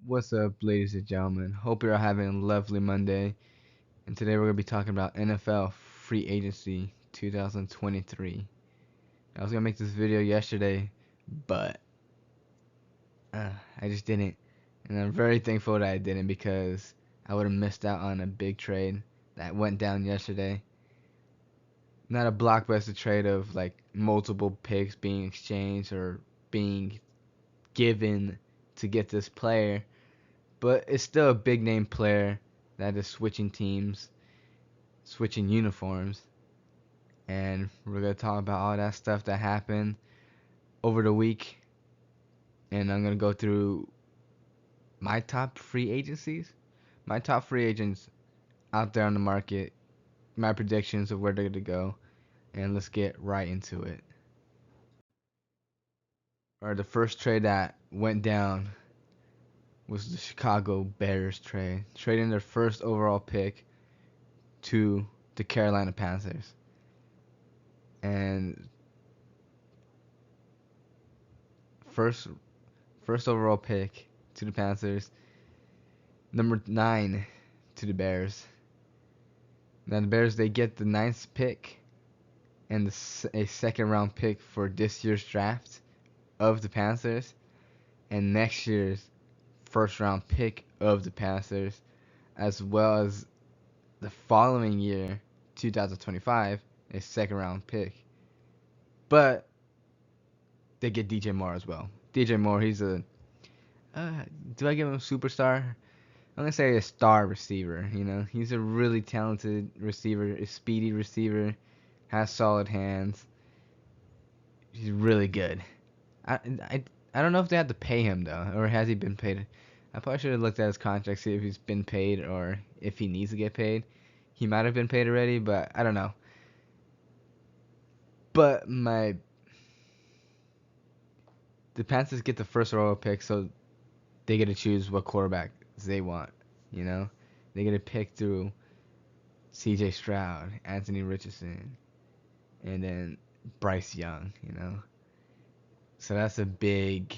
What's up, ladies and gentlemen? Hope you're all having a lovely Monday. And today we're going to be talking about NFL Free Agency 2023. I was going to make this video yesterday, but I just didn't. And I'm very thankful that I didn't because I would have missed out on a big trade that went down yesterday. Not a blockbuster trade of like multiple picks being exchanged or being given to get this player. But it's still a big name player that is switching teams, switching uniforms, and we're gonna talk about all that stuff that happened over the week. And I'm gonna go through my top free agencies, my top free agents out there on the market, my predictions of where they're gonna go, and let's get right into it. Or the first trade that went down was the Chicago Bears trade, trading their first overall pick to the Carolina Panthers. And first first overall pick to the Panthers, number 9 to the Bears. Now the Bears, they get the ninth pick and a second round pick for this year's draft of the Panthers, and next year's first round pick of the Panthers, as well as the following year, 2025, a second round pick. But they get DJ Moore as well. DJ Moore, he's a do I give him a superstar? I'm gonna say a star receiver. He's a really talented receiver, a speedy receiver, has solid hands. He's really good. I, I, I don't know if they have to pay him though, or has he been paid? I probably should have looked at his contract, see if he's been paid or if he needs to get paid. He might have been paid already, but I don't know. But the Panthers get the first overall pick, so they get to choose what quarterback they want. You know, they get to pick through C.J. Stroud, Anthony Richardson, and then Bryce Young. So that's a big.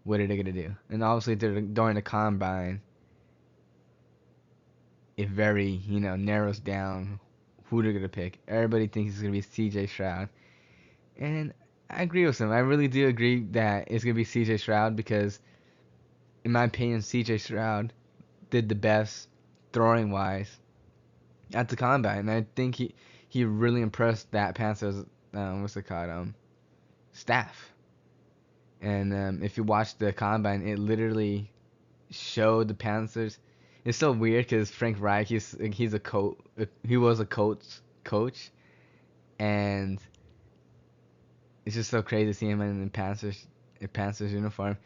What are they gonna do? And obviously, during the combine, it very narrows down who they're gonna pick. Everybody thinks it's gonna be C.J. Stroud, and I agree with them. I really do agree that it's gonna be C.J. Stroud because, in my opinion, C.J. Stroud did the best throwing wise at the combine. And I think he really impressed that Panthers what's it called staff. And if you watch the combine, it literally showed the Panthers. It's so weird because Frank Reich, he's a coach. He was a coach, and it's just so crazy to see him in the Panthers uniform.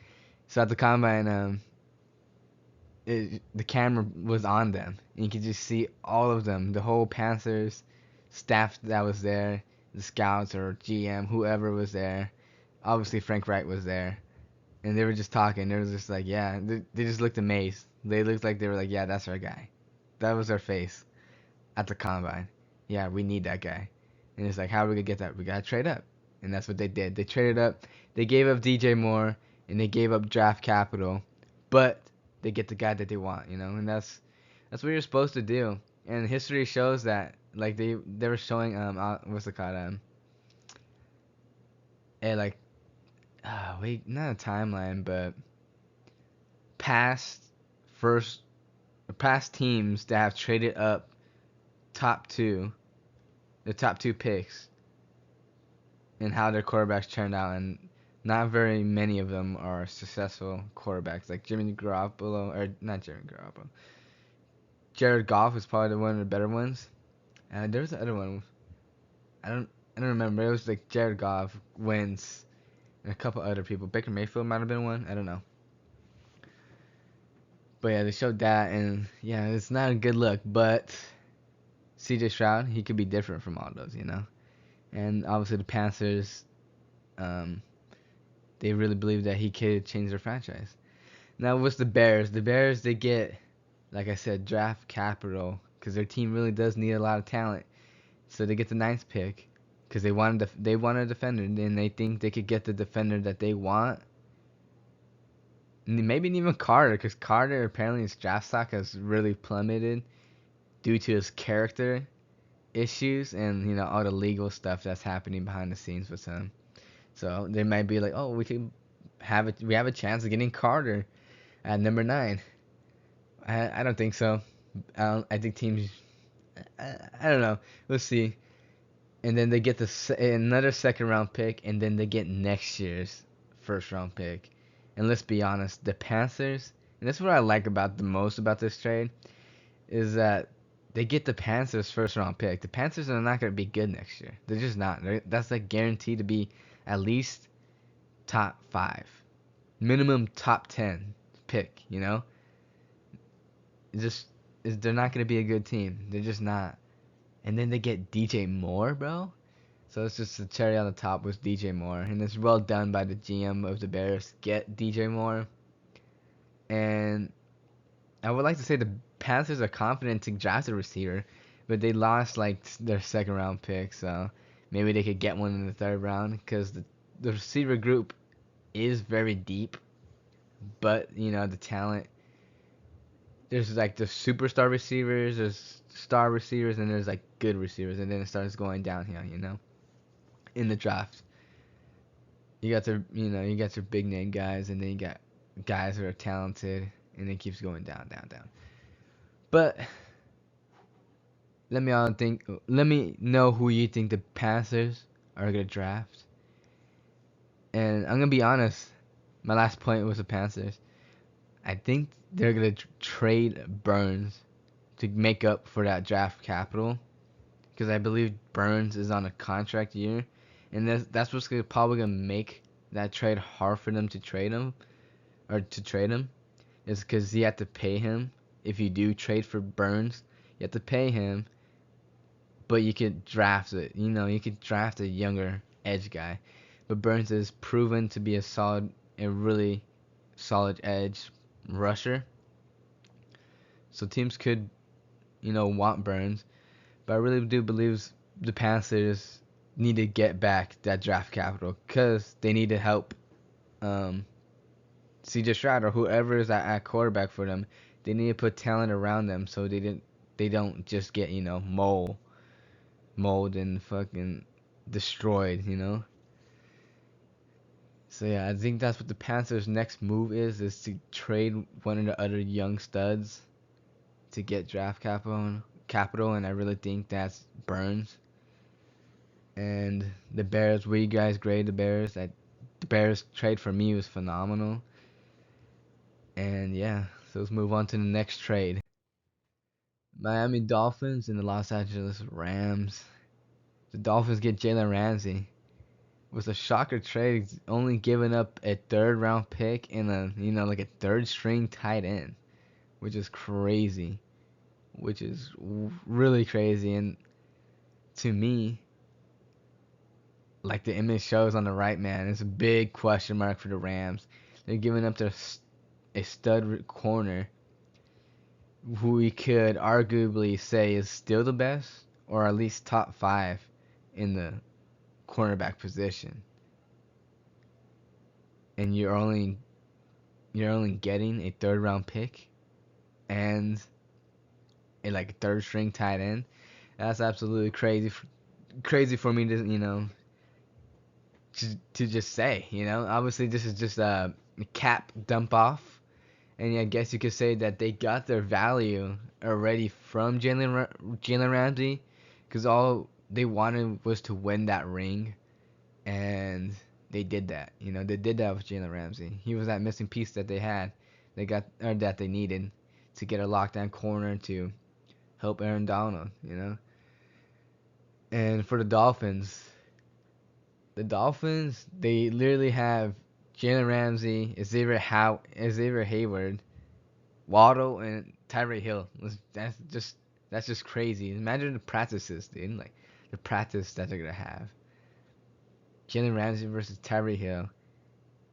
So at the combine, the camera was on them, and you could just see all of them, the whole Panthers staff that was there, the scouts or GM, whoever was there. Obviously, Frank Wright was there, and they were just talking. They were just like, yeah, they just looked amazed. They looked like they were like, yeah, that's our guy. That was their face at the combine. Yeah, we need that guy. And it's like, how are we gonna get that? We gotta trade up, and that's what they did. They traded up. They gave up DJ Moore, and they gave up draft capital, but they get the guy that they want, and that's what you're supposed to do. And history shows that, like they were showing what's it called like wait, not a timeline, but past first past teams that have traded up top two, the top two picks, and how their quarterbacks turned out, and not very many of them are successful quarterbacks. Like Jimmy Garoppolo, or not Jimmy Garoppolo, Jared Goff was probably one of the better ones. There was the other one. I don't I don't remember. It was like Jared Goff, Wentz, and a couple other people. Baker Mayfield might have been one. I don't know. But yeah, they showed that, and yeah, it's not a good look. But C.J. Stroud, he could be different from all those. And obviously the Panthers, um, they really believe that he could change their franchise. Now, what's the Bears? The Bears, they get, like I said, draft capital because their team really does need a lot of talent. So they get the ninth pick because they want a defender, and they think they could get the defender that they want maybe even Carter, because Carter apparently his draft stock has really plummeted due to his character issues and all the legal stuff that's happening behind the scenes with him. So they might be like, oh, we have a chance of getting Carter at number 9. I don't think so. I think teams. I don't know. We'll see. And then they get another second round pick, and then they get next year's first round pick. And let's be honest, the Panthers, and that's what I like about the most about this trade, is that they get the Panthers first round pick. The Panthers are not going to be good next year. They're just not. That's like guaranteed to be at least top 5, minimum top 10 pick. They're not going to be a good team. They're just not. And then they get DJ Moore, bro. So it's just a cherry on the top with DJ Moore, and it's well done by the GM of the Bears. Get DJ Moore, and I would like to say the Panthers are confident to draft a receiver, but they lost like their second round pick, so maybe they could get one in the third round because the receiver group is very deep, but the talent. There's like the superstar receivers, there's star receivers, and there's like good receivers, and then it starts going downhill, in the draft. You got your big name guys, and then you got guys that are talented, and it keeps going down, down, down. But let me know who you think the Panthers are gonna draft. And I'm gonna be honest, my last point was the Panthers. I think they're gonna trade Burns to make up for that draft capital, because I believe Burns is on a contract year, and that's what's probably gonna make that trade hard for them to trade him, is because you have to pay him. If you do trade for Burns, you have to pay him, but you could draft it. You could draft a younger edge guy, but Burns is proven to be a really solid edge rusher. So teams could, want Burns, but I really do believe the Panthers need to get back that draft capital because they need to help CJ Stroud or whoever is at quarterback for them. They need to put talent around them so they don't just get mold and fucking destroyed. So yeah, I think that's what the Panthers' next move is to trade one of the other young studs to get draft capital, and I really think that's Burns. And the Bears, what you guys grade the Bears? The Bears trade for me was phenomenal. And yeah, so let's move on to the next trade. Miami Dolphins and the Los Angeles Rams. The Dolphins get Jalen Ramsey. It was a shocker trade, only giving up a third round pick and like a third string tight end, which is crazy. Which is really crazy, and to me, like the image shows on the right, man, it's a big question mark for the Rams. They're giving up a stud corner who we could arguably say is still the best, or at least top 5 in the cornerback position. And you're only getting a third round pick and a like third string tight end. That's absolutely crazy for me to just say. Obviously this is just a cap dump off, and I guess you could say that they got their value already from Jalen Ramsey, because all they wanted was to win that ring, and they did that. They did that with Jalen Ramsey. He was that missing piece that that they needed to get a lockdown corner to help Aaron Donald. And for the Dolphins, they literally have Jalen Ramsey, Xavier Hayward, Waddle, and Tyreek Hill. That's just crazy. Imagine the practices, dude. Like the practice that they're gonna have. Jalen Ramsey versus Tyreek Hill,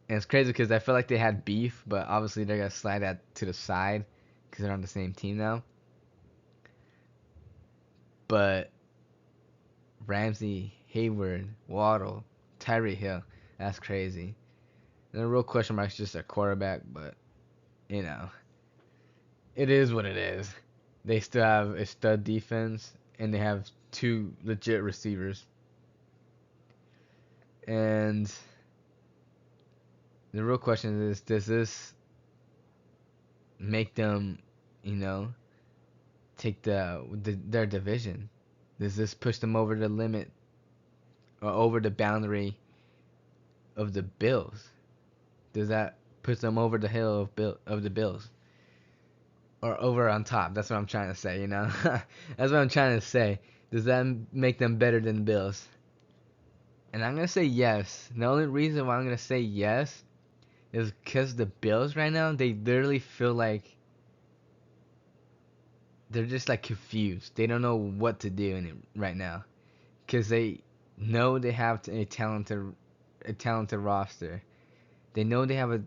and it's crazy because I feel like they had beef, but obviously they're gonna slide that to the side because they're on the same team now. But Ramsey, Hayward, Waddle, Tyreek Hill, that's crazy. And the real question mark is just a quarterback, but you know, it is what it is. They still have a stud defense, and they have two legit receivers. And the real question is, does this make them, you know, take their division? Does this push them over the limit or over the boundary of the Bills? Does that push them over the hill of the Bills? Or over on top? That's what I'm trying to say, you know? That's what I'm trying to say. Does that make them better than the Bills? And I'm going to say yes. The only reason why I'm going to say yes is because the Bills right now, they literally feel like they're just like confused. They don't know what to do right now because they know they have a talented roster. They know they have a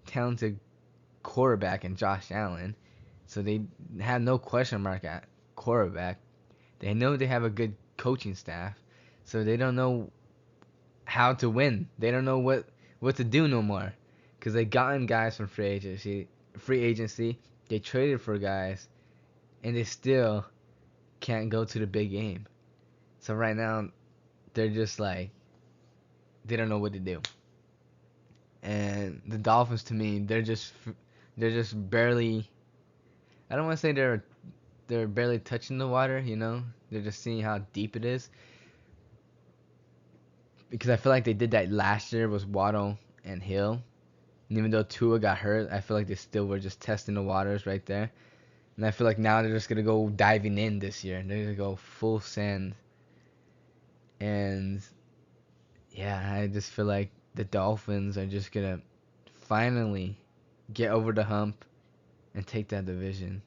talented quarterback in Josh Allen, so they have no question mark at quarterback. They know they have a good coaching staff, so they don't know how to win. They don't know what to do no more because they gotten guys from free agency. Free agency. They traded for guys, and they still can't go to the big game. So right now, they're just like they don't know what to do. And the Dolphins, to me, they're just barely. I don't want to say they're barely touching the water. They're just seeing how deep it is. Because I feel like they did that last year with Waddle and Hill. And even though Tua got hurt, I feel like they still were just testing the waters right there. And I feel like now they're just gonna go diving in this year. They're gonna go full send. And yeah, I just feel like the Dolphins are just gonna finally get over the hump and take that division.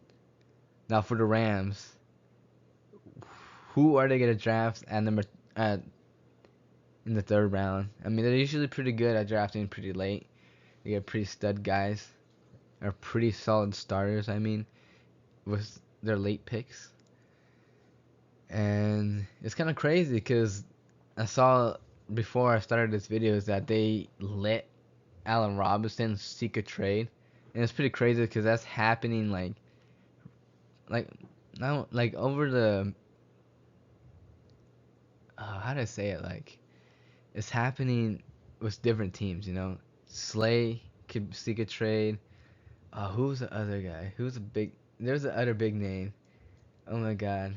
Now for the Rams, who are they gonna draft at in the third round? I mean, they're usually pretty good at drafting pretty late. They get pretty stud guys, or pretty solid starters. I mean, with their late picks, and it's kind of crazy because I saw before I started this video is that they let Allen Robinson seek a trade, and it's pretty crazy because that's happening like now like over the how do I say it, like it's happening with different teams. Slay could seek a trade. Who's the other guy? There's the other big name. Oh my god.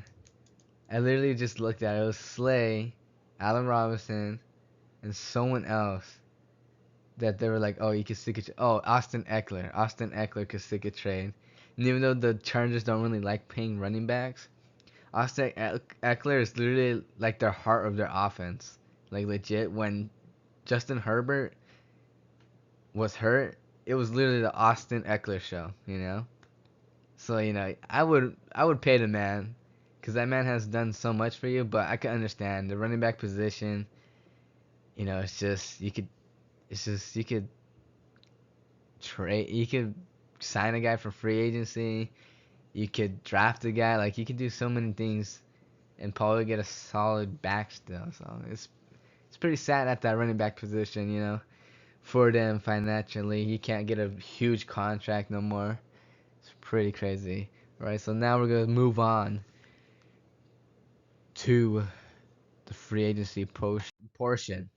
I literally just looked at it. It was Slay, Allen Robinson, and someone else that they were like, oh, you can seek a trade. Oh, Austin Eckler. Austin Eckler could seek a trade. And even though the Chargers don't really like paying running backs, Austin Eckler is literally like their heart of their offense. Like legit, when Justin Herbert was hurt, it was literally the Austin Eckler show. So I would pay the man, because that man has done so much for you. But I can understand the running back position. You could trade, you could sign a guy for free agency. You could draft a guy. Like you could do so many things, and probably get a solid back still. So it's pretty sad at that running back position. For them financially, you can't get a huge contract no more. It's pretty crazy. Right, so now we're going to move on to the free agency portion.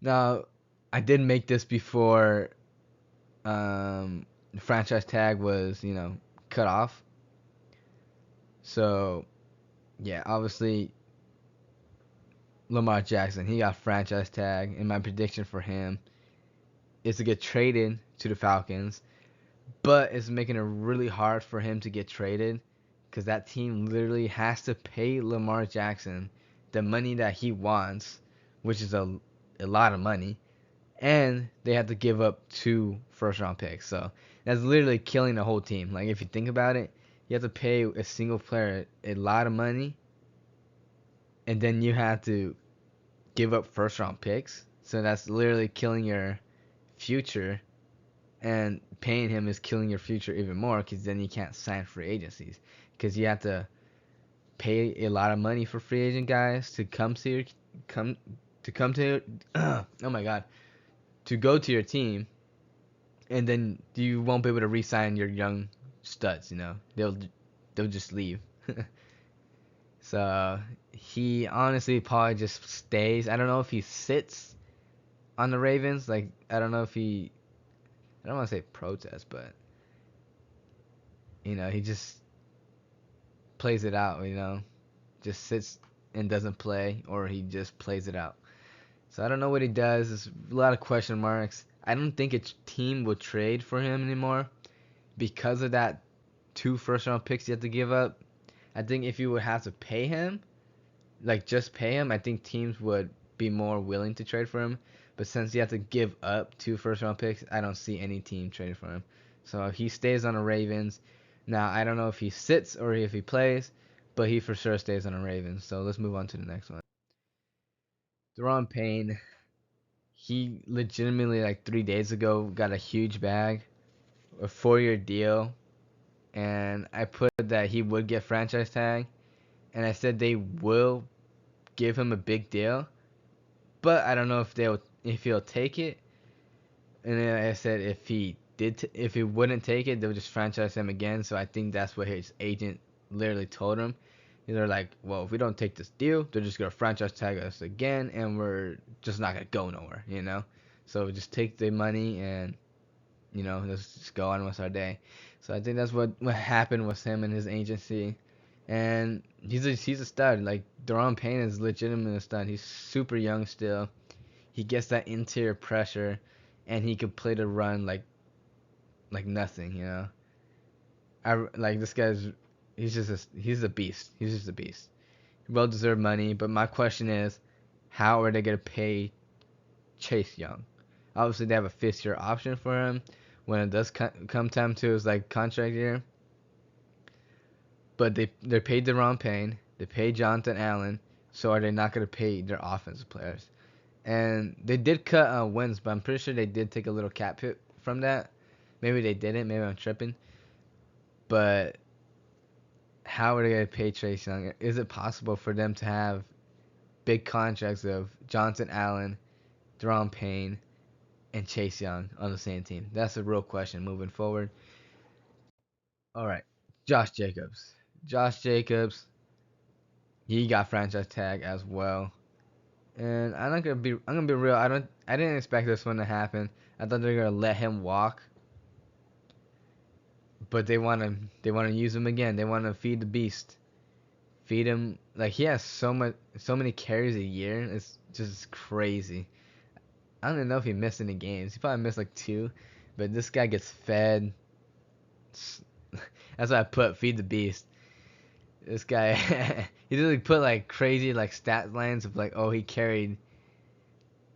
Now, I did make this before the franchise tag was, cut off. So, yeah, obviously, Lamar Jackson, he got franchise tag, and my prediction for him is to get traded to the Falcons. But it's making it really hard for him to get traded, because that team literally has to pay Lamar Jackson the money that he wants, which is a lot of money, and they have to give up 2 first round picks. So that's literally killing the whole team. Like if you think about it, you have to pay a single player a lot of money, and then you have to give up first round picks. So that's literally killing your future. And paying him is killing your future even more, because then you can't sign free agencies, because you have to pay a lot of money for free agent guys to come to your oh my god, to go to your team, and then you won't be able to re-sign your young studs. They'll just leave. So he honestly probably just stays. I don't know if he sits on the Ravens. Like I don't know if he. I don't want to say protest, but he just plays it out. Just sits and doesn't play, or he just plays it out. So I don't know what he does. There's a lot of question marks. I don't think a team will trade for him anymore because of that 2 first-round picks you have to give up. I think if you would have to pay him, like just pay him, I think teams would be more willing to trade for him. But since you have to give up 2 first-round picks, I don't see any team trading for him. So he stays on the Ravens. Now I don't know if he sits or if he plays, but he for sure stays on the Ravens. So let's move on to the next one. Deron Payne, he legitimately like 3 days ago got a huge bag, a 4-year deal, and I put that he would get franchise tag, and I said they will give him a big deal, but I don't know if he'll take it. And then I said if he wouldn't take it, they'll just franchise him again. So I think that's what his agent literally told him. They're like, well, if we don't take this deal, they're just gonna franchise tag us again, and we're just not gonna go nowhere. So just take the money and let's just go on with our day. So I think that's what happened with him and his agency, and he's a stud. Like Deron Payne is legitimately a stud. He's super young still. He gets that interior pressure, and he could play the run like nothing. I like this guy's. He's a beast. He's just a beast. Well deserved money, but my question is, how are they gonna pay Chase Young? Obviously, they have a 5th-year option for him when it does come time to his contract year. But they paid Deron Payne, they paid Jonathan Allen, so are they not gonna pay their offensive players? And they did cut wins, but I'm pretty sure they did take a little cap hit from that. Maybe they didn't. Maybe I'm tripping. But how are they gonna pay Chase Young? Is it possible for them to have big contracts of Jonathan Allen, Deron Payne, and Chase Young on the same team? That's a real question moving forward. All right, Josh Jacobs. Josh Jacobs, he got franchise tag as well. And I'm gonna be real. I didn't expect this one to happen. I thought they were gonna let him walk, but they wanna use him again. They wanna feed the beast, feed him. Like he has so many carries a year. It's just crazy. I don't even know if he missed any games. He probably missed like 2, but this guy gets fed. That's why I put feed the beast. This guy, he just put like crazy stat lines of oh, he carried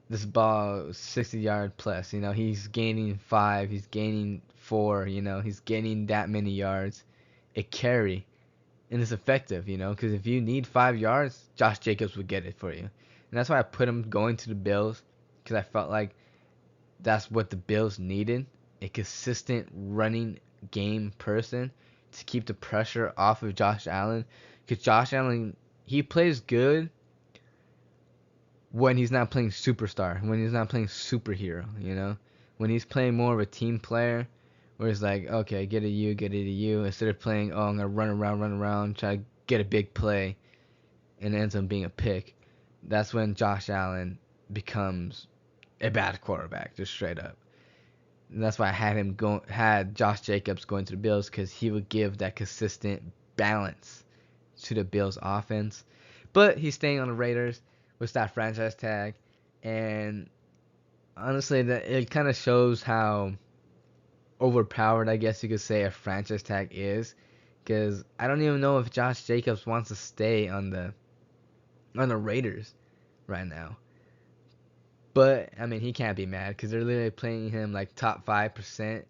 this ball 60-yard plus. He's gaining 5, he's gaining 4. He's gaining that many yards. A carry, and it's effective. Because if you need 5 yards, Josh Jacobs would get it for you, and that's why I put him going to the Bills, because I felt like that's what the Bills needed, a consistent running game person to keep the pressure off of Josh Allen, because Josh Allen, he plays good when he's not playing superstar, when he's not playing superhero. When he's playing more of a team player, where it's like, okay, get it to you, instead of playing, oh, I'm gonna run around, try to get a big play, and it ends up being a pick. That's when Josh Allen becomes a bad quarterback, just straight up. And that's why I had Josh Jacobs going to the Bills, because he would give that consistent balance to the Bills offense. But he's staying on the Raiders with that franchise tag, and honestly, that it kind of shows how overpowered, I guess you could say, a franchise tag is, because I don't even know if Josh Jacobs wants to stay on the Raiders right now. But I mean, he can't be mad, because they're literally playing him like top 5%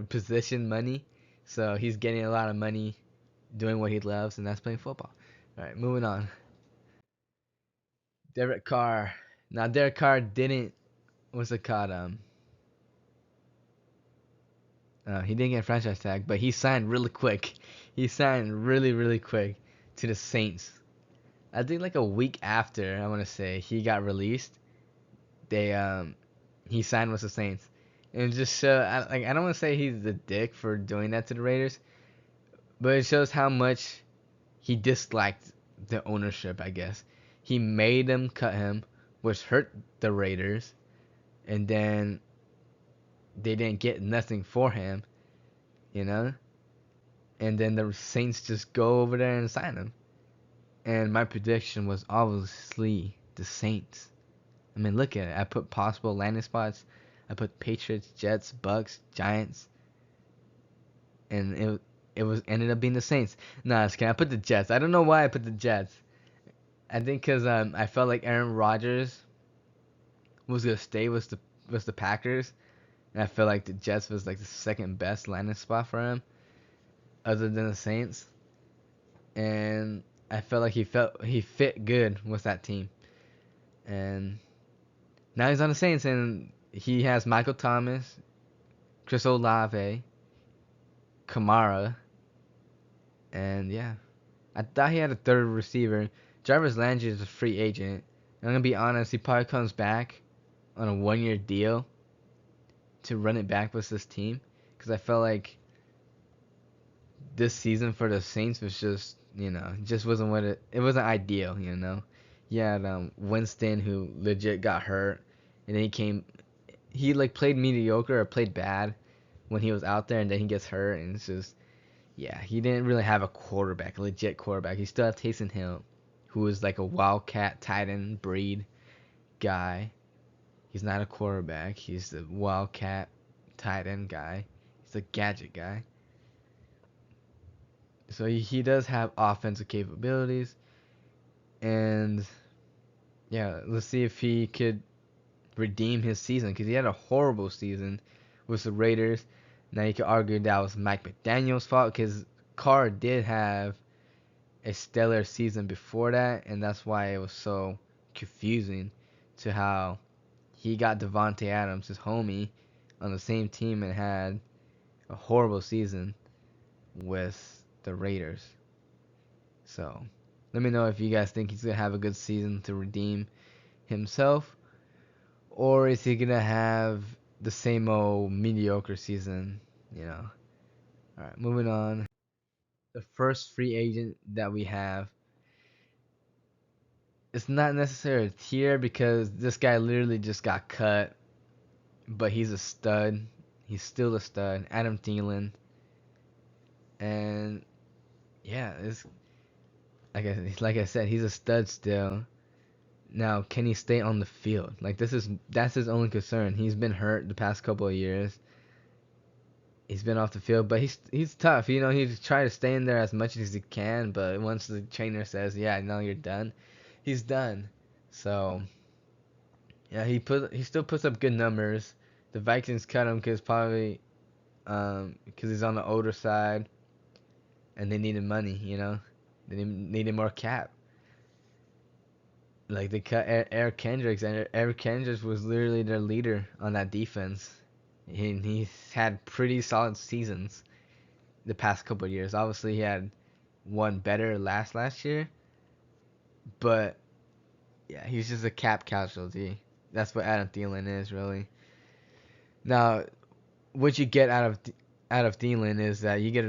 position money, so he's getting a lot of money doing what he loves, and that's playing football. All right, moving on. Derek Carr. Now Derek Carr didn't. What's it called? He didn't get a franchise tag, but he signed really quick. He signed really, really quick to the Saints. I think like a week after, I want to say, he got released, they he signed with the Saints. and just show. I don't want to say he's the dick for doing that to the Raiders, but it shows how much he disliked the ownership. I guess he made them cut him, which hurt the Raiders, and then they didn't get nothing for him, you know. And then the Saints just go over there and sign him. And my prediction was obviously the Saints. I mean, look at it. I put possible landing spots. I put Patriots, Jets, Bucks, Giants, and it was ended up being the Saints. Nah, just kidding. I put the Jets. I don't know why I put the Jets. I think because I felt like Aaron Rodgers was gonna stay with the Packers, and I felt like the Jets was like the second best landing spot for him, other than the Saints. And I felt like he fit good with that team. And now he's on the Saints, and he has Michael Thomas, Chris Olave, Kamara, and yeah. I thought he had a third receiver. Jarvis Landry is a free agent. I'm gonna be honest, he probably comes back on a 1-year deal to run it back with this team, because I felt like this season for the Saints was just, just wasn't what it wasn't ideal, You had Winston, who legit got hurt, and then he like played mediocre or played bad when he was out there, and then he gets hurt, and it's just, yeah, he didn't really have a quarterback, a legit quarterback. He still had Taysom Hill, who was like a wildcat tight end breed guy. He's not a quarterback. He's the wildcat tight end guy. He's a gadget guy. So he does have offensive capabilities, and yeah, let's see if he could redeem his season, because he had a horrible season with the Raiders. Now you could argue that was Mike McDaniel's fault, because Carr did have a stellar season before that, and that's why it was so confusing to how he got Devontae Adams, his homie, on the same team and had a horrible season with the Raiders. So let me know if you guys think he's gonna have a good season to redeem himself, or is he gonna have the same old mediocre season? All right, moving on. The first free agent that we have, it's not necessarily a tier because this guy literally just got cut, but he's a stud. He's still a stud. Adam Thielen, and yeah, it's like I said, he's a stud still. Now, can he stay on the field? Like that's his only concern. He's been hurt the past couple of years. He's been off the field, but he's tough. He's trying to stay in there as much as he can, but once the trainer says, "Yeah, no, you're done," he's done. So yeah, he still puts up good numbers. The Vikings cut him because probably because he's on the older side, and they needed money. They needed more cap. Like they cut Eric Kendricks, and Eric Kendricks was literally their leader on that defense. He's had pretty solid seasons the past couple of years. Obviously, he had one better last year, but yeah, he's just a cap casualty. That's what Adam Thielen is, really. Now, what you get out of Thielen is that you get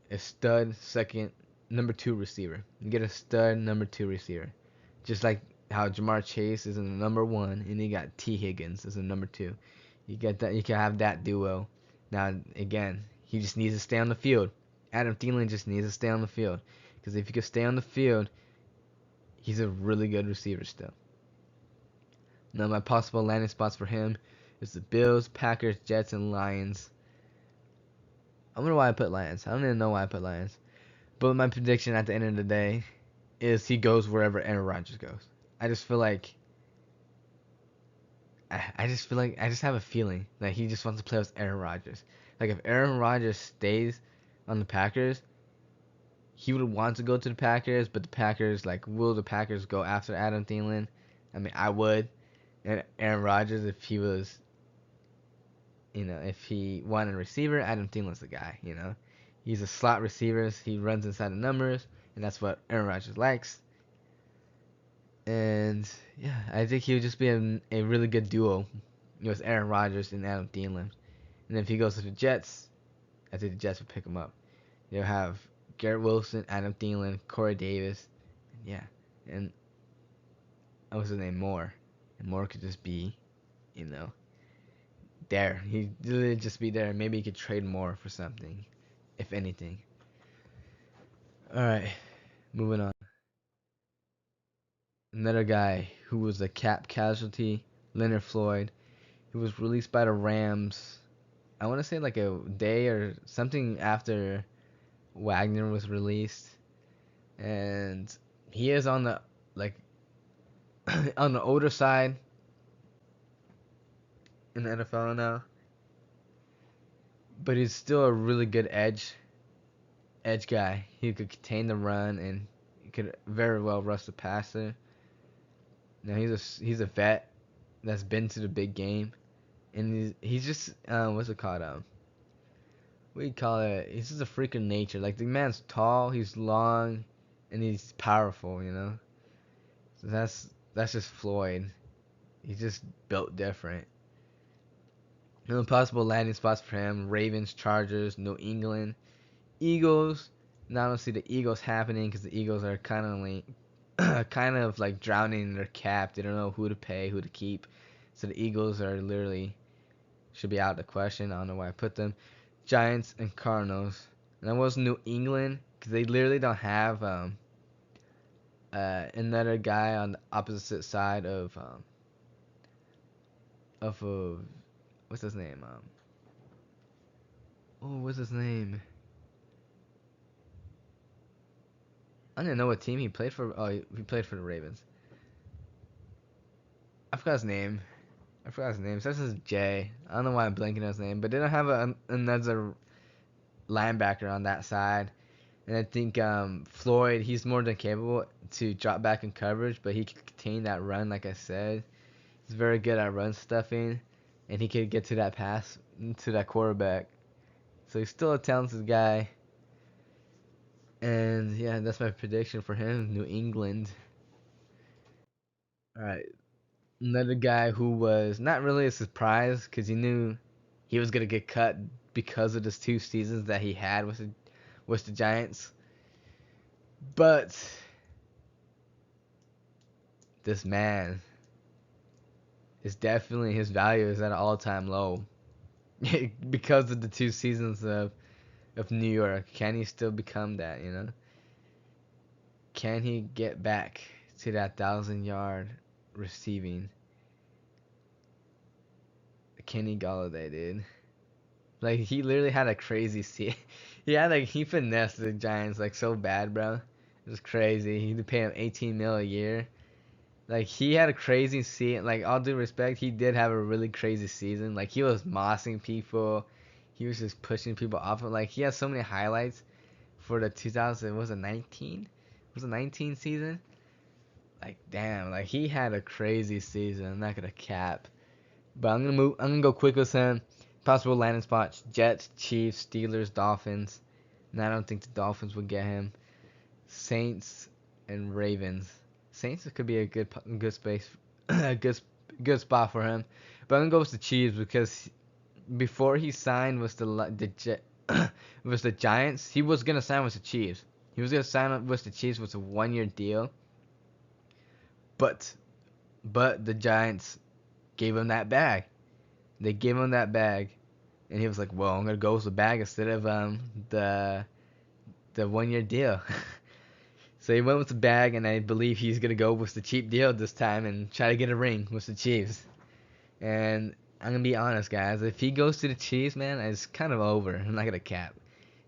a stud second number 2 receiver. You get a stud number 2 receiver, just like how Jamar Chase is in the number 1, and you got T Higgins as a number 2. You get that. You can have that duo. Now, again, he just needs to stay on the field. Adam Thielen just needs to stay on the field, because if he could stay on the field, he's a really good receiver still. Now, my possible landing spots for him is the Bills, Packers, Jets, and Lions. I wonder why I put Lions. I don't even know why I put Lions. But my prediction at the end of the day is he goes wherever Aaron Rodgers goes. I just feel like I just have a feeling that he just wants to play with Aaron Rodgers. Like if Aaron Rodgers stays on the Packers, he would want to go to the Packers, but the Packers, like, will the Packers go after Adam Thielen? I mean, I would. And Aaron Rodgers, if he was, if he wanted a receiver, Adam Thielen's the guy, He's a slot receiver. He runs inside the numbers, and that's what Aaron Rodgers likes. And yeah, I think he would just be a really good duo with Aaron Rodgers and Adam Thielen. And if he goes to the Jets, I think the Jets will pick him up. They'll have Garrett Wilson, Adam Thielen, Corey Davis, and yeah, and what's his name, Moore. And Moore could just be, you know, there. He'd literally just be there. Maybe he could trade Moore for something, if anything. All right, moving on. Another guy who was a cap casualty, Leonard Floyd. He was released by the Rams. I want to say like a day or something after Wagner was released, and he is on the like on the older side in the NFL now, but he's still a really good edge guy. He could contain the run and he could very well rush the passer. Now he's a vet that's been to the big game, and he's just what's it called what do you call it? He's just a freak of nature. Like the man's tall, he's long, and he's powerful. So that's just Floyd. He's just built different. No possible landing spots for him: Ravens, Chargers, New England, Eagles. Now I don't see the Eagles happening because the Eagles are kind of like drowning in their cap. They don't know who to pay, who to keep. So the Eagles are literally should be out of the question. I don't know why I put them. Giants and Cardinals. And that was New England because they literally don't have another guy on the opposite side of what's his name? What's his name? I didn't know what team he played for. Oh, he played for the Ravens. I forgot his name. It starts with J. I don't know why I'm blanking on his name, but they don't have another linebacker on that side. And I think Floyd, he's more than capable to drop back in coverage, but he can contain that run, like I said. He's very good at run stuffing, and he could get to that pass to that quarterback. So he's still a talented guy. And yeah, that's my prediction for him, New England. All right, another guy who was not really a surprise because you knew he was gonna get cut because of the 2 seasons that he had with the Giants. But this man is definitely his value is at an all-time low because of the 2 seasons of New York. Can he still become that? Can he get back to that 1,000-yard receiving? Kenny Galladay, dude. Like he literally had a crazy season. He finessed the Giants like so bad, bro. It was crazy. He'd pay him 18 mil a year. Like he had a crazy season. Like all due respect, he did have a really crazy season. Like he was mossing people. He was just pushing people off. Like he has so many highlights for the 2000. Was it 19? Was it 19 season? Like damn. Like he had a crazy season. I'm not gonna cap. But I'm gonna go quick with him. Possible landing spots: Jets, Chiefs, Steelers, Dolphins. And I don't think the Dolphins would get him. Saints and Ravens. Saints could be a good space, a good spot for him. But I'm gonna go with the Chiefs because before he signed with with the Giants, he was gonna sign with the Chiefs. He was gonna sign with the Chiefs with a 1-year deal. But the Giants gave him that bag. They gave him that bag, and he was like, "Well, I'm gonna go with the bag instead of the 1-year deal." So he went with the bag, and I believe he's gonna go with the cheap deal this time and try to get a ring with the Chiefs. And I'm gonna be honest, guys. If he goes to the Chiefs, man, it's kind of over. I'm not gonna cap,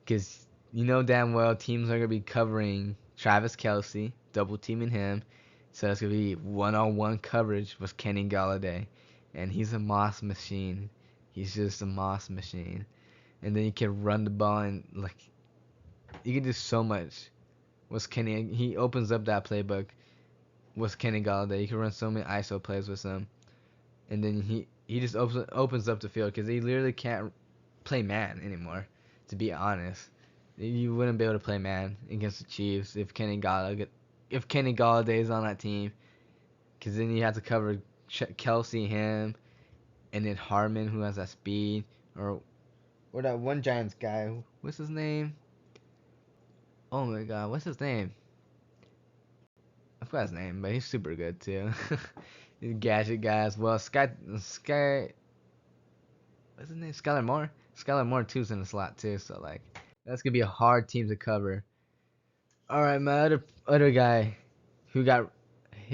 because you know damn well teams are gonna be covering Travis Kelce, double teaming him. So it's gonna be one-on-one coverage with Kenny Galladay, and he's a moss machine. He's just a moss machine. And then you can run the ball and like you can do so much. Was Kenny? He opens up that playbook. Was Kenny Galladay? You can run so many ISO plays with him, and then he just opens up the field because he literally can't play man anymore. To be honest, you wouldn't be able to play man against the Chiefs if Kenny Galladay is on that team, because then you have to cover Kelsey, him, and then Harmon, who has that speed, or that one Giants guy. What's his name? Oh my God, what's his name? I forgot his name, but he's super good too. He's a gadget guy as well. Sky, what's his name? Skylar Moore. Skylar Moore too's in the slot too, so like that's gonna be a hard team to cover. All right, my other guy who he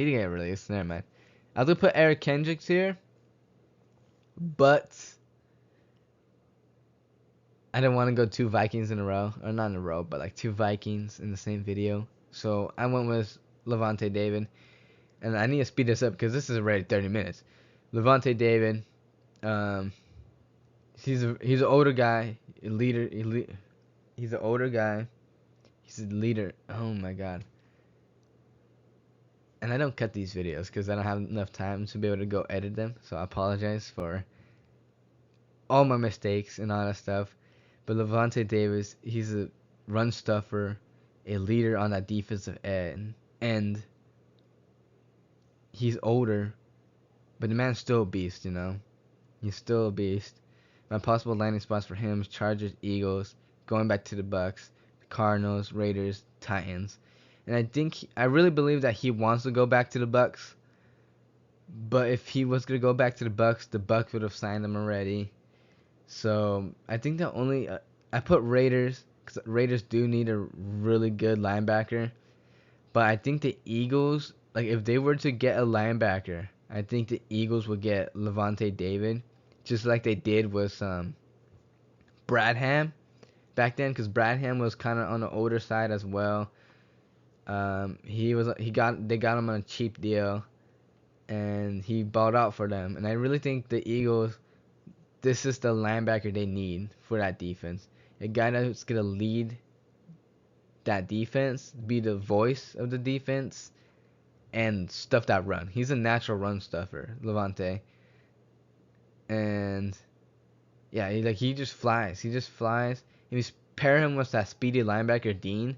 didn't get released. Never mind. I was gonna put Eric Kendricks here, but I didn't want to go two Vikings in a row, or not in a row, but like two Vikings in the same video. So I went with Levante David, and I need to speed this up because this is already 30 minutes. Levante David, um, he's an older guy, a leader. He's an older guy. He's a leader. Oh my God. And I don't cut these videos because I don't have enough time to be able to go edit them. So I apologize for all my mistakes and all that stuff. But Levante Davis, he's a run stuffer, a leader on that defensive end, and he's older, but the man's still a beast, you know? He's still a beast. My possible landing spots for him is Chargers, Eagles, going back to the Bucks, Cardinals, Raiders, Titans. And I really believe that he wants to go back to the Bucks. But if he was gonna go back to the Bucks would have signed him already. So I think I put Raiders because Raiders do need a really good linebacker. But I think the Eagles, like if they were to get a linebacker, I think the Eagles would get Levante David, just like they did with Bradham back then, because Bradham was kind of on the older side as well. They got him on a cheap deal, and he balled out for them. And I really think the Eagles, this is the linebacker they need for that defense. A guy that's gonna lead that defense, be the voice of the defense, and stuff that run. He's a natural run stuffer, Levante. And yeah, he just flies. He just flies. If you pair him with that speedy linebacker Dean,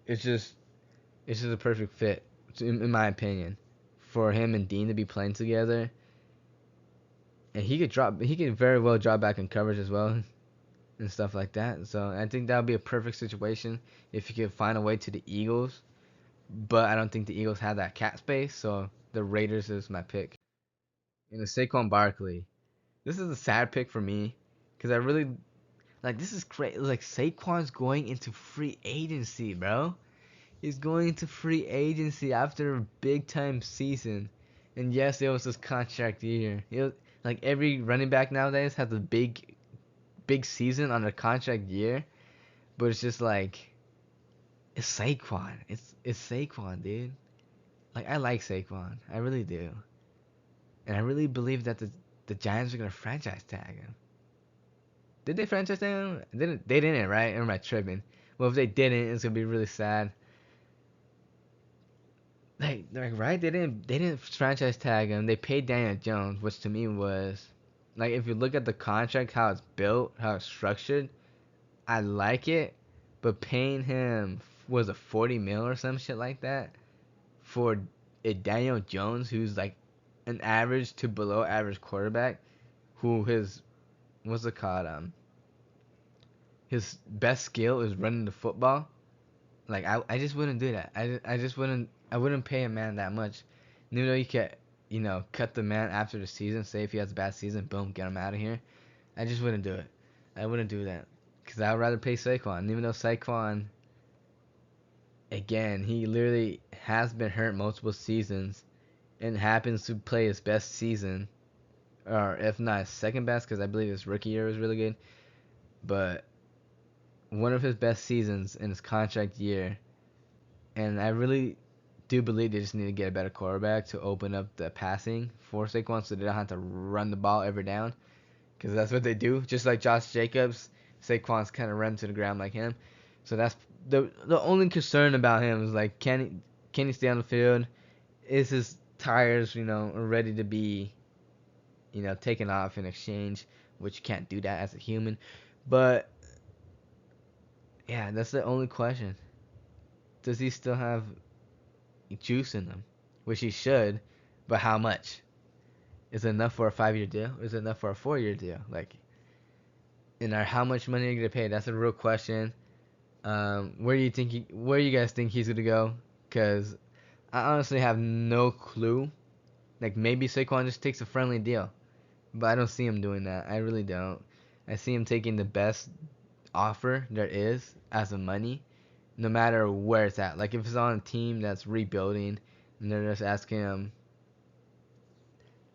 it's just a perfect fit, in my opinion, for him and Dean to be playing together. And he could very well drop back in coverage as well, and stuff like that. So I think that would be a perfect situation if you could find a way to the Eagles. But I don't think the Eagles have that cap space, so the Raiders is my pick. And the Saquon Barkley. This is a sad pick for me, because I really like, this is crazy. Like, Saquon's going into free agency, bro. He's going into free agency after a big time season. And yes, it was his contract year. Like every running back nowadays has a big season on their contract year, but it's just like, it's Saquon. It's Saquon, dude. Like, I like Saquon. I really do. And I really believe that the Giants are gonna franchise tag him. Did they franchise tag him? They didn't, right? Or am I tripping? Well, if they didn't, it's gonna be really sad. Like right? They didn't franchise tag him. They paid Daniel Jones, which to me was, like, if you look at the contract, how it's built, how it's structured, I like it. But paying him, was a 40 mil or some shit like that for a Daniel Jones, who's like an average to below average quarterback, who what's it called, his best skill is running the football. Like, I just wouldn't do that. I wouldn't pay a man that much. And even though you could, cut the man after the season, say if he has a bad season, boom, get him out of here. I just wouldn't do it. I wouldn't do that. Because I would rather pay Saquon. And even though Saquon, again, he literally has been hurt multiple seasons and happens to play his best season, or if not his second best, because I believe his rookie year was really good. But one of his best seasons in his contract year, and I really do believe they just need to get a better quarterback to open up the passing for Saquon, so they don't have to run the ball every down, because that's what they do. Just like Josh Jacobs, Saquon's kind of run to the ground like him. So that's the only concern about him is, like, can he stay on the field? Is his tires, ready to be, taken off in exchange, which you can't do that as a human. But yeah, that's the only question. Does he still have juice in him? Which he should, but how much? Is it enough for a 5-year deal? Or is it enough for a 4-year deal? Like, and how much money are you gonna pay? That's a real question. Where you guys think he's gonna go? Cause I honestly have no clue. Like maybe Saquon just takes a friendly deal, but I don't see him doing that. I really don't. I see him taking the best offer there is as of money, no matter where it's at. Like if it's on a team that's rebuilding, and they're just asking him,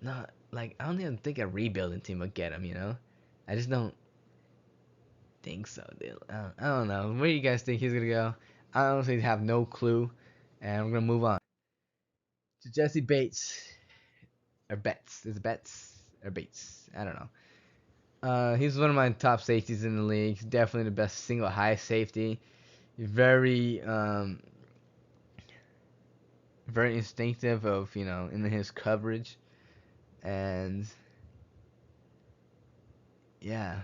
no, like I don't even think a rebuilding team would get him. I just don't think so, dude. I don't know. Where do you guys think he's gonna go? I honestly have no clue, and we're gonna move on to Jesse Bates or Betts. Is it Betts or Bates? I don't know. He's one of my top safeties in the league. He's definitely the best single high safety. Very very instinctive of in his coverage, and yeah,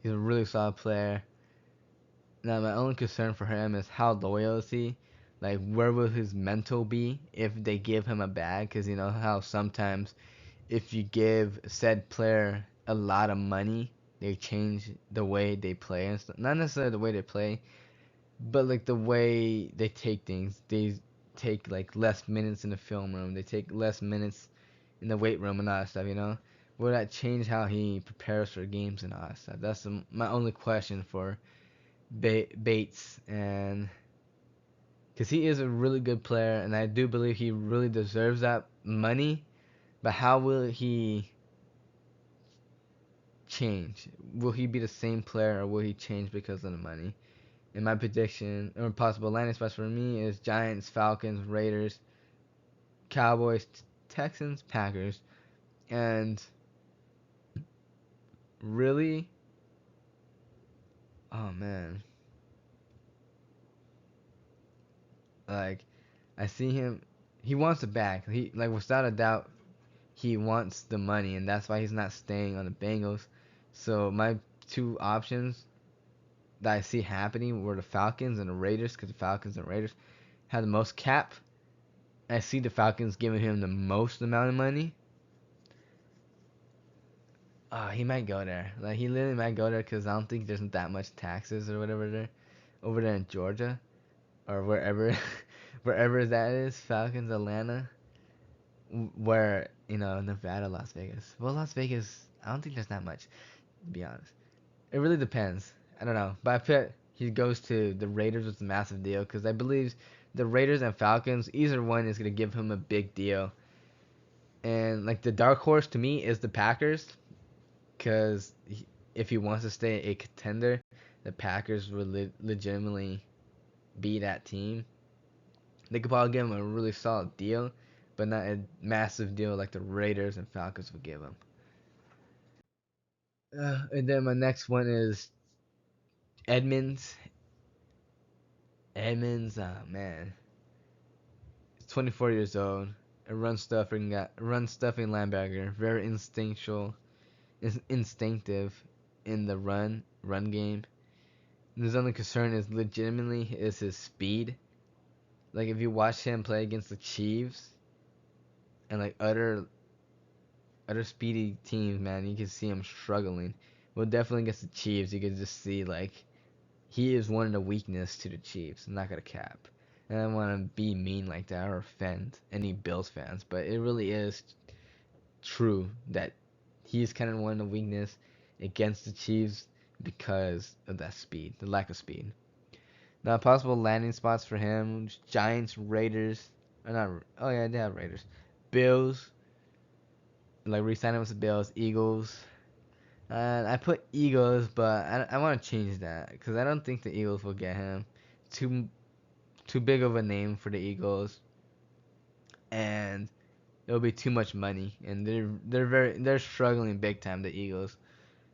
he's a really solid player. Now my only concern for him is how loyal is he? Like where will his mental be if they give him a bag? Because you know how sometimes if you give said player a lot of money, they change the way they play and stuff. Not necessarily the way they play, but like the way they take things. They take like less minutes in the film room. They take less minutes in the weight room and all that stuff. Will that change how he prepares for games and all that stuff? That's my only question for Bates, and because he is a really good player, and I do believe he really deserves that money. But how will he change? Will he be the same player, or will he change because of the money? And my prediction, or possible landing spots for me, is Giants, Falcons, Raiders, Cowboys, Texans, Packers, and really, oh man, like I see him. He wants it back. He like without a doubt, he wants the money, and that's why he's not staying on the Bengals. So my two options that I see happening were the Falcons and the Raiders, because the Falcons and Raiders have the most cap. I see the Falcons giving him the most amount of money. He might go there. Like he literally might go there because I don't think there's that much taxes or whatever there, over there in Georgia or wherever, wherever that is. Falcons, Atlanta, where Nevada, Las Vegas. Well, Las Vegas, I don't think there's that much. To be honest, it really depends. I don't know, but I bet he goes to the Raiders with a massive deal because I believe the Raiders and Falcons, either one is gonna give him a big deal. And like the dark horse to me is the Packers because if he wants to stay a contender, the Packers would legitimately be that team. They could probably give him a really solid deal, but not a massive deal like the Raiders and Falcons would give him. And then my next one is Edmonds. Edmonds, man, he's 24 years old. A run stuffing linebacker, very instinctual, is instinctive in the run game. And his only concern is legitimately is his speed. Like if you watch him play against the Chiefs and like other speedy teams, man, you can see him struggling. Well, definitely against the Chiefs, you can just see like he is one of the weakness to the Chiefs. I'm not gonna cap. And I don't want to be mean like that or offend any Bills fans, but it really is true that he's kind of one of the weakness against the Chiefs because of that speed, the lack of speed. Now, possible landing spots for him: Giants, Raiders, or not? Oh yeah, they have Raiders, Bills. Like re-sign him with the Bills, Eagles. And I put Eagles, but I want to change that because I don't think the Eagles will get him. Too too big of a name for the Eagles, and it'll be too much money. And they're struggling big time. The Eagles,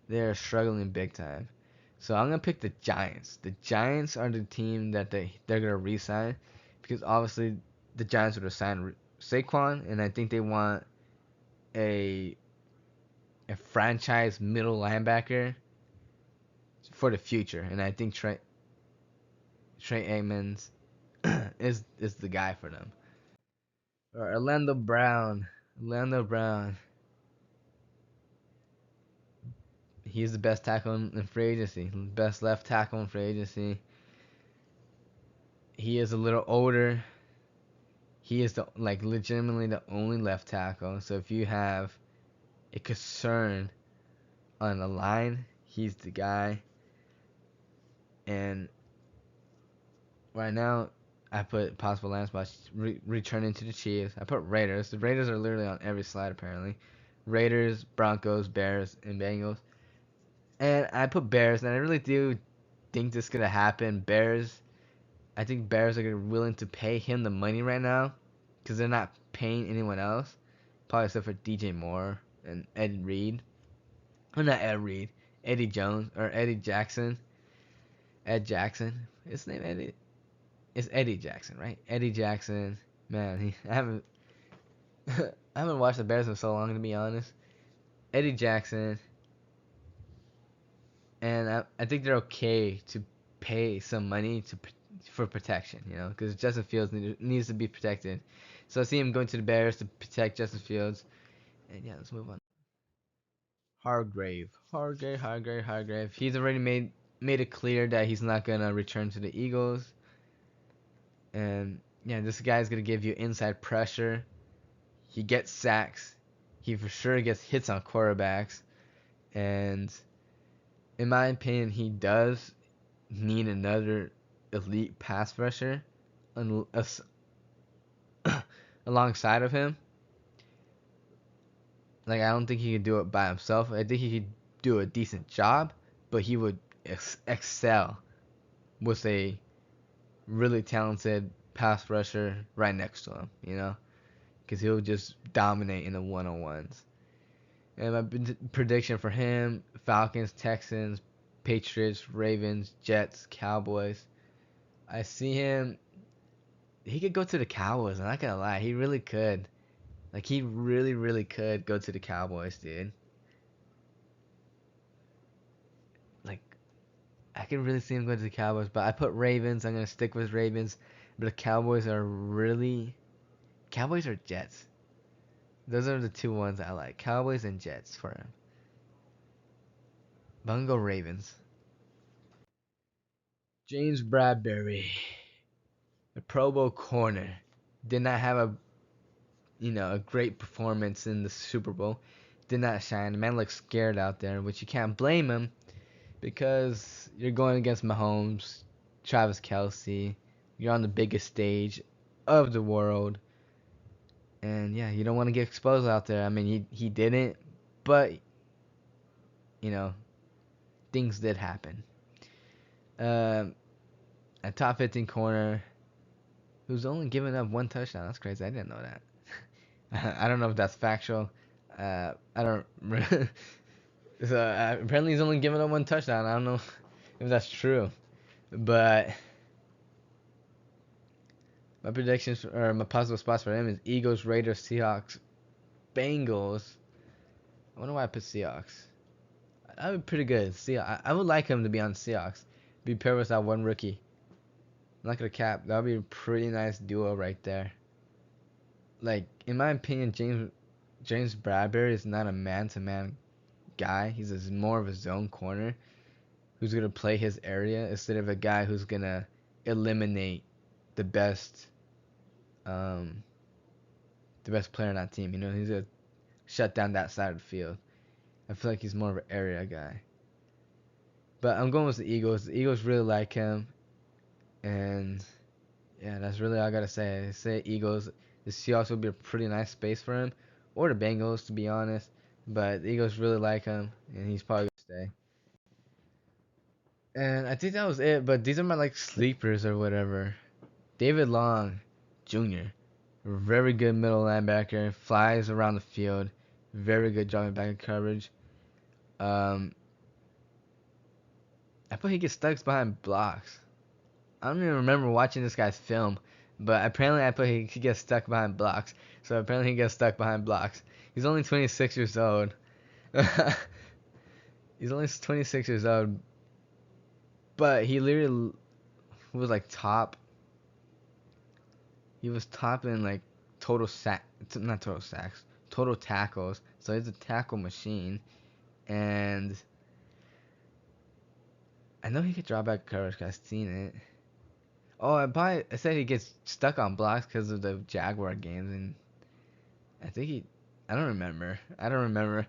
they're struggling big time. So I'm gonna pick the Giants. The Giants are the team that they're gonna re-sign because obviously the Giants would have signed Saquon, and I think they want a a franchise middle linebacker for the future, and I think Trey Edmonds is the guy for them. Or Orlando Brown. Orlando Brown. He's the best tackle in free agency, best left tackle in free agency. He is a little older. He is legitimately the only left tackle. So if you have a concern on the line, he's the guy. And right now, I put possible land spots returning to the Chiefs. I put Raiders. The Raiders are literally on every slide apparently. Raiders, Broncos, Bears, and Bengals. And I put Bears, and I really do think this is gonna happen. Bears. I think Bears are willing to pay him the money right now, because they're not paying anyone else, probably except for DJ Moore and Ed Reed. Or not Ed Reed, Eddie Jones or Eddie Jackson. Ed Jackson. His name Eddie. It's Eddie Jackson, right? Eddie Jackson. Man, I haven't I haven't watched the Bears in so long, to be honest. Eddie Jackson, and I think they're okay to pay some money for protection, because Justin Fields needs to be protected. So I see him going to the Bears to protect Justin Fields. And yeah, let's move on. Hargrave. He's already made it clear that he's not gonna return to the Eagles. And yeah, this guy's gonna give you inside pressure. He gets sacks. He for sure gets hits on quarterbacks. And in my opinion, he does need another elite pass rusher alongside of him. Like, I don't think he could do it by himself. I think he could do a decent job, but he would excel with a really talented pass rusher right next to him, because he'll just dominate in the one-on-ones. And my prediction for him: Falcons, Texans, Patriots, Ravens, Jets, Cowboys. I see him. He could go to the Cowboys. I'm not gonna lie, he really could. Like, he really, really could go to the Cowboys, dude. Like, I can really see him going to the Cowboys, but I put Ravens. I'm gonna stick with Ravens. But the Cowboys or Jets. Those are the two ones I like. Cowboys and Jets for him. But I'm gonna go Ravens. James Bradbury, the Pro Bowl corner, did not have a great performance in the Super Bowl. Did not shine. The man looked scared out there, which you can't blame him, because you're going against Mahomes, Travis Kelce. You're on the biggest stage of the world. And yeah, you don't want to get exposed out there. I mean, he didn't, but you know, things did happen. A top 15 corner who's only given up one touchdown. That's crazy. I didn't know that. I don't know if that's factual. I don't. So apparently he's only given up one touchdown. I don't know if that's true, but my predictions or my possible spots for him is Eagles, Raiders, Seahawks, Bengals. I wonder why I put Seahawks. That would be pretty good. I would like him to be on Seahawks. Be paired with that one rookie. I'm not gonna cap. That would be a pretty nice duo right there. Like, in my opinion, James Bradbury is not a man-to-man guy. He's more of a zone corner who's gonna play his area instead of a guy who's gonna eliminate the best um player on that team. He's gonna shut down that side of the field. I feel like he's more of an area guy. But I'm going with the Eagles. The Eagles really like him, and yeah, that's really all I gotta say. I say Eagles. The Seahawks would be a pretty nice space for him, or the Bengals, to be honest. But the Eagles really like him, and he's probably gonna stay. And I think that was it. But these are my sleepers or whatever. David Long, Jr. Very good middle linebacker. Flies around the field. Very good dropping back in coverage. I put he gets stuck behind blocks. I don't even remember watching this guy's film, but apparently I put he gets stuck behind blocks. So apparently he gets stuck behind blocks. He's only 26 years old. He's only 26 years old, but he literally was top. He was top in total not total sacks, total tackles. So he's a tackle machine, and I know he could drop back coverage 'cause I've seen it. Oh, I said he gets stuck on blocks because of the Jaguar games, and I think I don't remember. I don't remember.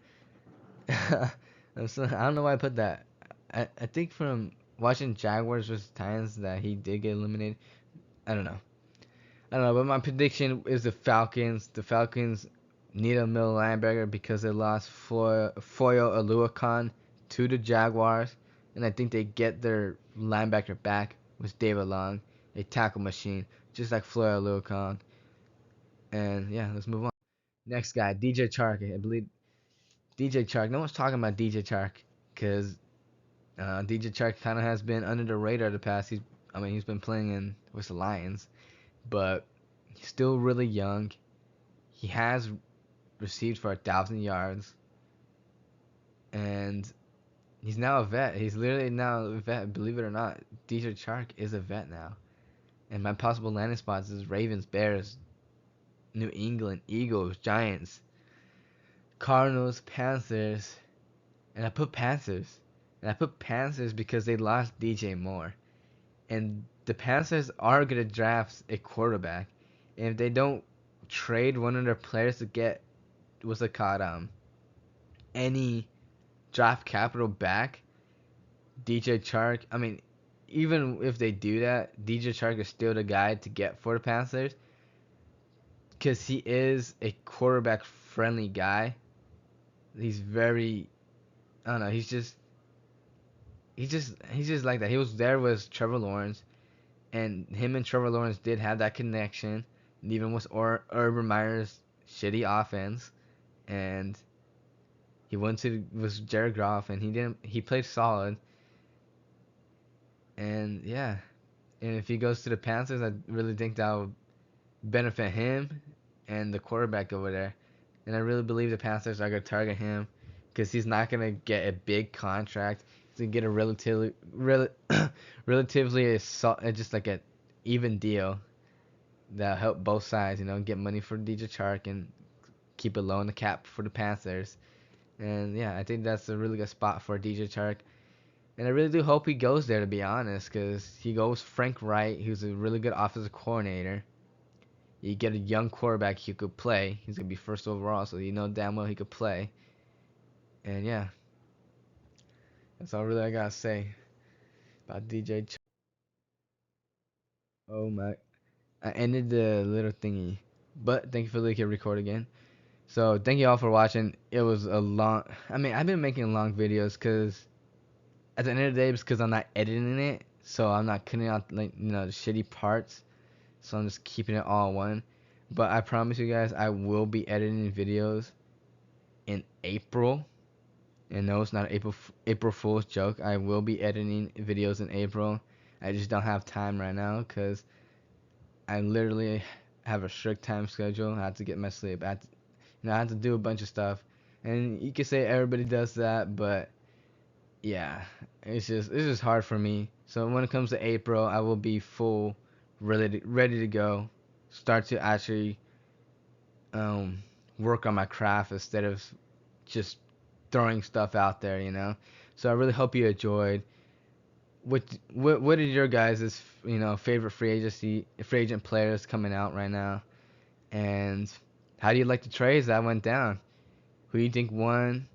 I don't know why I put that. I think from watching Jaguars versus Titans that he did get eliminated. I don't know. I don't know, but my prediction is the Falcons. The Falcons need a middle linebacker because they lost Foyo Aluakon to the Jaguars, and I think they get their linebacker back with David Long, a tackle machine, just like Foyo Aluakon. And yeah, let's move on. Next guy, DJ Chark. I believe DJ Chark. No one's talking about DJ Chark because DJ Chark kind of has been under the radar the past. He's been playing in with the Lions, but he's still really young. He has received for 1,000 yards, and he's now a vet. He's literally now a vet. Believe it or not, DJ Chark is a vet now. And my possible landing spots is Ravens, Bears, New England, Eagles, Giants, Cardinals, Panthers, and I put Panthers. And I put Panthers because they lost DJ Moore. And the Panthers are going to draft a quarterback. And if they don't trade one of their players to get, what's it called, any draft capital back, DJ Chark, even if they do that, DJ Chark is still the guy to get for the Panthers because he is a quarterback friendly guy. He's very, I don't know, he's just like that. He was there with Trevor Lawrence, and him and Trevor Lawrence did have that connection, even with Urban Meyer's shitty offense, and he went to with Jared Goff, and he played solid, and yeah, and if he goes to the Panthers, I really think that would benefit him and the quarterback over there, and I really believe the Panthers are gonna target him because he's not gonna get a big contract. He's gonna get a relatively just like a even deal that'll help both sides. Get money for DJ Chark and keep it low on the cap for the Panthers. And yeah, I think that's a really good spot for DJ Chark. And I really do hope he goes there, to be honest, because he goes Frank Wright, who's a really good offensive coordinator. You get a young quarterback who could play. He's going to be first overall, so you know damn well he could play. And yeah, that's all really I got to say about DJ Chark. Oh my. I ended the little thingy. But thank you for letting me record again. So thank you all for watching. It was a long. I've been making long videos because at the end of the day, it's because I'm not editing it, so I'm not cutting out the shitty parts. So I'm just keeping it all one. But I promise you guys, I will be editing videos in April. And no, it's not an April Fool's joke. I will be editing videos in April. I just don't have time right now because I literally have a strict time schedule. I have to get my sleep. I have to do a bunch of stuff. And you can say everybody does that, but yeah, it's just hard for me. So when it comes to April, I will be full, ready to go. Start to actually work on my craft instead of just throwing stuff out there. So I really hope you enjoyed. What are your guys' favorite free agent players coming out right now? And how do you like the trades that went down? Who do you think won?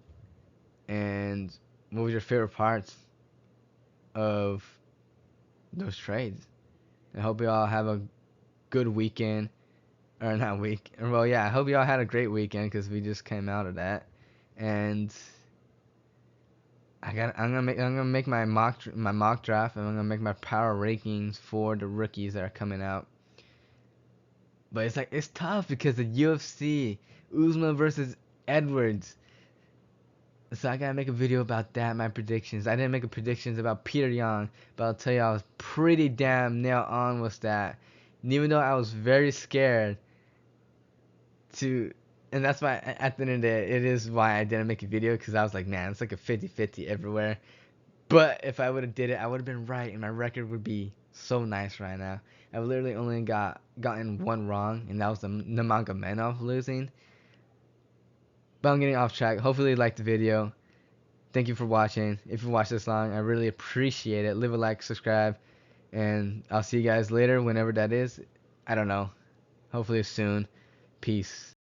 And what was your favorite parts of those trades? I hope you all have a good weekend, or not week. Well, yeah, I hope you all had a great weekend because we just came out of that, and I'm gonna make my mock draft, and I'm gonna make my power rankings for the rookies that are coming out. But it's tough because the UFC, Usman versus Edwards. So I gotta make a video about that, my predictions. I didn't make a predictions about Peter Young, but I'll tell you I was pretty damn nail on with that. And even though I was very scared and that's why at the end of the day, it is why I didn't make a video, because I was like, man, it's like a 50-50 everywhere. But if I would have did it, I would have been right, and my record would be so nice right now. I've literally only gotten one wrong, and that was the Nurmagomedov losing. But I'm getting off track. Hopefully you liked the video. Thank you for watching. If you watched this long, I really appreciate it. Leave a like, subscribe, and I'll see you guys later whenever that is. I don't know. Hopefully soon. Peace.